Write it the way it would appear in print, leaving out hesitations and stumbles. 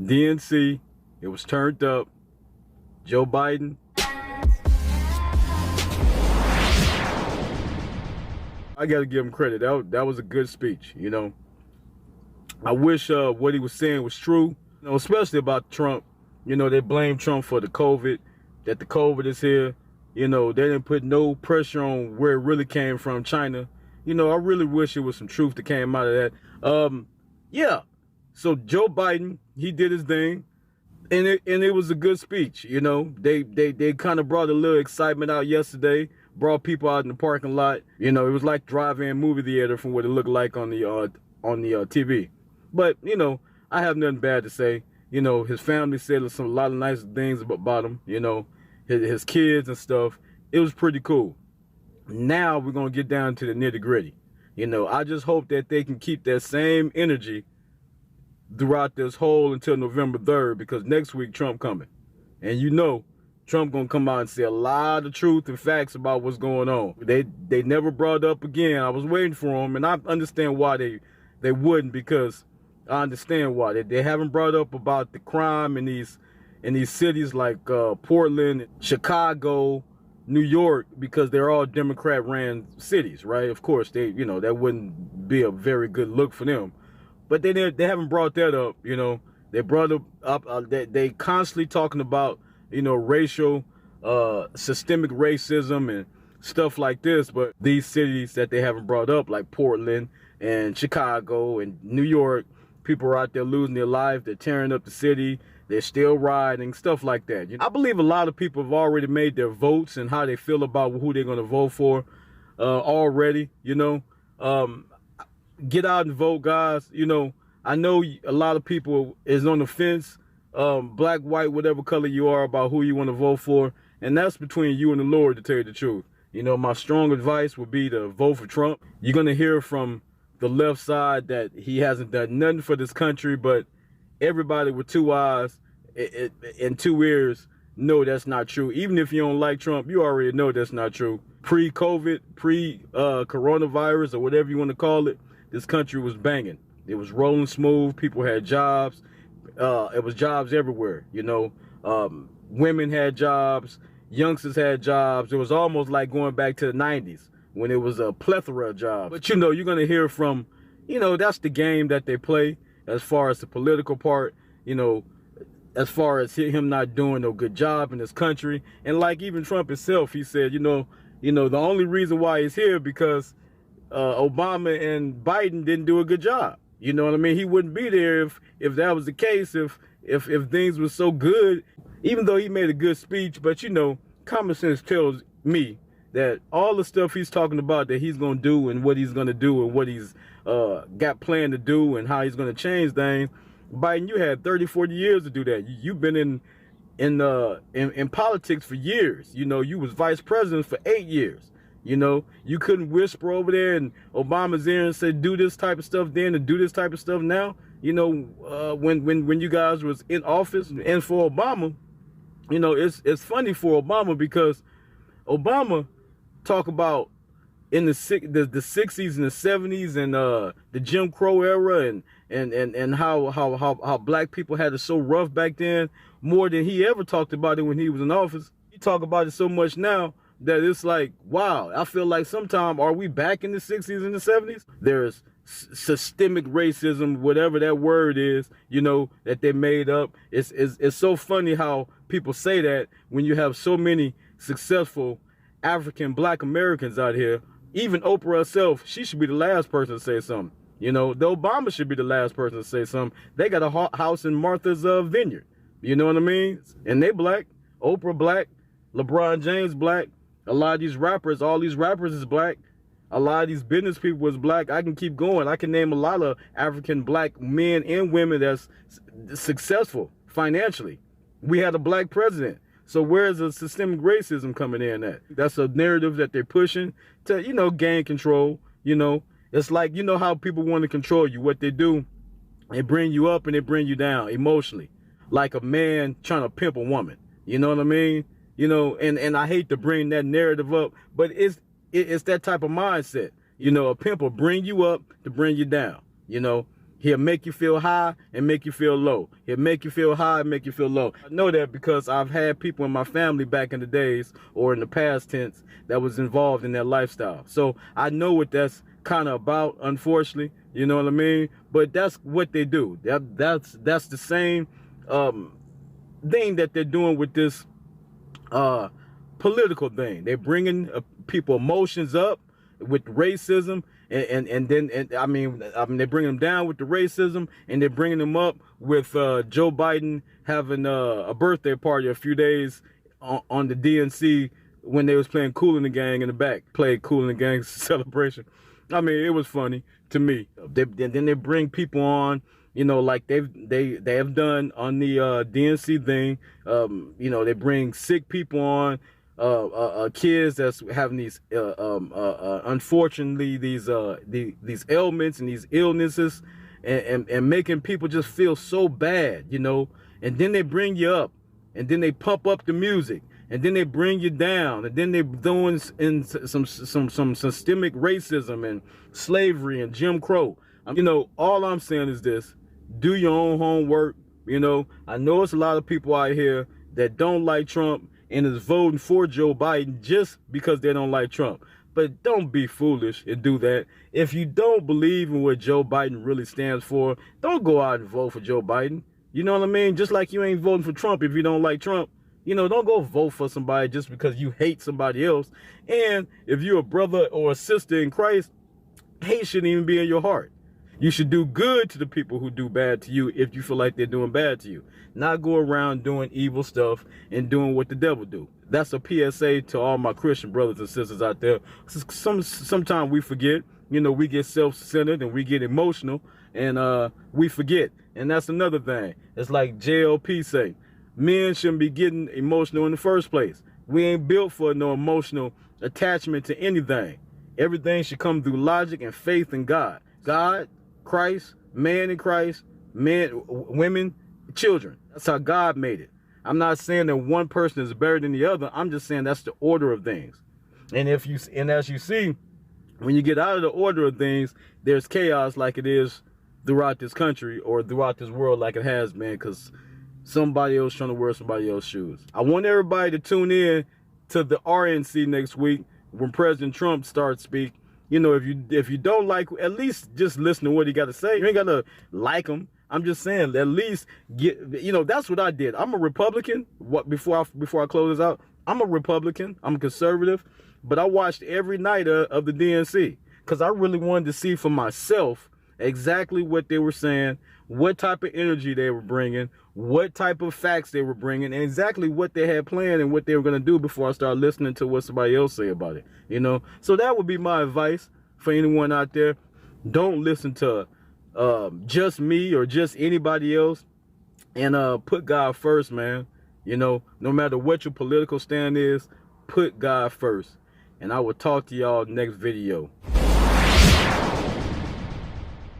D.N.C. It was turned up. Joe Biden. I got to give him credit. That was a good speech, you know. I wish what he was saying was true, you know, especially about Trump. You know, they blame Trump for the COVID, that the COVID is here. You know, they didn't put no pressure on where it really came from, China. You know, I really wish there was some truth that came out of that. Yeah. So Joe Biden, he did his thing, and it was a good speech. You know, they kind of brought a little excitement out yesterday, brought people out in the parking lot. You know, it was like drive-in movie theater from what it looked like on the TV. But you know, I have nothing bad to say. You know, his family said a lot of nice things about him. You know, his kids and stuff. It was pretty cool. Now we're gonna get down to the nitty-gritty. You know, I just hope that they can keep that same energy throughout this whole until November 3rd, because next week Trump coming. And you know, Trump gonna come out and say a lot of truth and facts about what's going on. They never brought up again. I was waiting for them, and I understand why they wouldn't, because I understand why. They haven't brought up about the crime in these cities like Portland, Chicago, New York, because they're all Democrat-ran cities, right? Of course, you know, that wouldn't be a very good look for them. But they haven't brought that up, you know. They brought up they constantly talking about, you know, racial, systemic racism and stuff like this. But these cities that they haven't brought up, like Portland and Chicago and New York, people are out there losing their lives. They're tearing up the city. They're still rioting, stuff like that. I believe a lot of people have already made their votes and how they feel about who they're going to vote for already, you know. Get out and vote, guys. You know, I know a lot of people is on the fence, black, white, whatever color you are, about who you want to vote for. And that's between you and the Lord, to tell you the truth. You know, my strong advice would be to vote for Trump. You're going to hear from the left side that he hasn't done nothing for this country, but everybody with two eyes and two ears know that's not true. Even if you don't like Trump, you already know that's not true. Pre-COVID, pre-coronavirus, or whatever you want to call it, this country was banging. It was rolling smooth. People had jobs. It was jobs everywhere, you know. Women had jobs. Youngsters had jobs. It was almost like going back to the 90s when it was a plethora of jobs. But, you know, you're going to hear from, you know, that's the game that they play as far as the political part, you know, as far as him not doing no good job in this country. And like even Trump himself, he said, you know, the only reason why he's here because Obama and Biden didn't do a good job. You know what I mean? He wouldn't be there if that was the case, if things were so good, even though he made a good speech. But, you know, common sense tells me that all the stuff he's talking about that he's going to do and what he's going to do and what he's got planned to do and how he's going to change things. Biden, you had 30, 40 years to do that. You've been in politics for years. You know, you was vice president for 8 years. You know, you couldn't whisper over there in Obama's ear and say, do this type of stuff then and do this type of stuff now. You know, when you guys was in office. And for Obama, you know, it's funny for Obama because Obama talk about in the 60s and the 70s and the Jim Crow era and how black people had it so rough back then, more than he ever talked about it when he was in office. He talk about it so much now that it's like, wow, I feel like sometime, are we back in the 60s and the 70s? There's systemic racism, whatever that word is, you know, that they made up. It's so funny how people say that when you have so many successful African black Americans out here. Even Oprah herself, she should be the last person to say something. You know, the Obama should be the last person to say something. They got a house in Martha's Vineyard. You know what I mean? And they black. Oprah black. LeBron James black. A lot of these rappers, all these rappers is black. A lot of these business people is black. I can keep going. I can name a lot of African black men and women that's successful financially. We had a black president. So where's the systemic racism coming in at? That's a narrative that they're pushing to, you know, gain control. You know, it's like, you know how people want to control you. What they do, they bring you up and they bring you down emotionally, like a man trying to pimp a woman. You know what I mean? You know, and I hate to bring that narrative up, but it's that type of mindset. You know, a pimp will bring you up to bring you down. You know, He'll make you feel high and make you feel low. He'll make you feel high and make you feel low. I know that because I've had people in my family back in the days, or in the past tense, that was involved in that lifestyle. So I know what that's kind of about, unfortunately. You know what I mean? But that's what they do. That's the same thing that they're doing with this political thing. They're bringing people emotions up with racism, and then I mean they bring them down with the racism, and they're bringing them up with Joe Biden having a birthday party a few days on the D.N.C. when they was playing Kool and the Gang in the back. Played Kool and the Gang celebration. I mean, it was funny to me. Then they bring people on, you know, like they have done on the D.N.C. thing. You know, they bring sick people on. Kids that's having these unfortunately these ailments and these illnesses, and making people just feel so bad, you know. And then they bring you up, and then they pump up the music, and then they bring you down, and then they're doing in some systemic racism and slavery and Jim Crow. You know, all I'm saying is this: do your own homework. You know, I know it's a lot of people out here that don't like Trump and is voting for Joe Biden just because they don't like Trump. But don't be foolish and do that. If you don't believe in what Joe Biden really stands for, don't go out and vote for Joe Biden. You know what I mean? Just like you ain't voting for Trump if you don't like Trump. You know, don't go vote for somebody just because you hate somebody else. And if you're a brother or a sister in Christ, hate shouldn't even be in your heart. You should do good to the people who do bad to you if you feel like they're doing bad to you. Not go around doing evil stuff and doing what the devil do. That's a PSA to all my Christian brothers and sisters out there. Sometimes we forget, you know, we get self-centered and we get emotional, and we forget. And that's another thing. It's like JLP say, men shouldn't be getting emotional in the first place. We ain't built for no emotional attachment to anything. Everything should come through logic and faith in God. God, Christ, man in Christ, men, women, children. That's how God made it. I'm not saying that one person is better than the other. I'm just saying that's the order of things. And as you see, when you get out of the order of things, there's chaos like it is throughout this country or throughout this world like it has been, because somebody else trying to wear somebody else's shoes. I want everybody to tune in to the R.N.C. next week when President Trump starts speak. You know, if you don't like, at least just listen to what he got to say. You ain't got to like him. I'm just saying, at least get, you know, that's what I did. I'm a Republican. Before I close this out, I'm a Republican. I'm a conservative, but I watched every night of the D.N.C. because I really wanted to see for myself exactly what they were saying, what type of energy they were bringing, what type of facts they were bringing, and exactly what they had planned and what they were going to do before I started listening to what somebody else say about it, you know. So that would be my advice for anyone out there. Don't listen to just me or just anybody else, and put God first, man. You know, no matter what your political stand is, put God first. And I will talk to y'all next video.